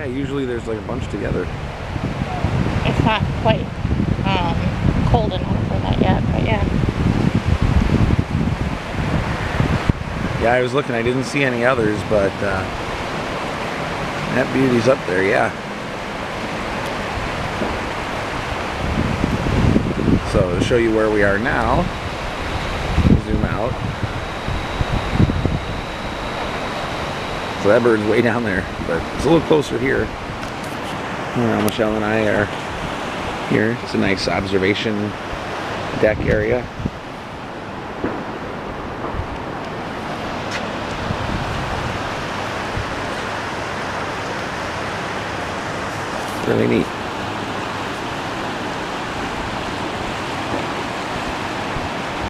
usually there's like a bunch together. It's not quite cold enough for that yet, but yeah. Yeah, I was looking, I didn't see any others, but that beauty's up there, yeah. So to show you where we are now, zoom out. So that bird's way down there, but it's a little closer here. I don't know how Michelle and I are here. It's a nice observation deck area. Really neat.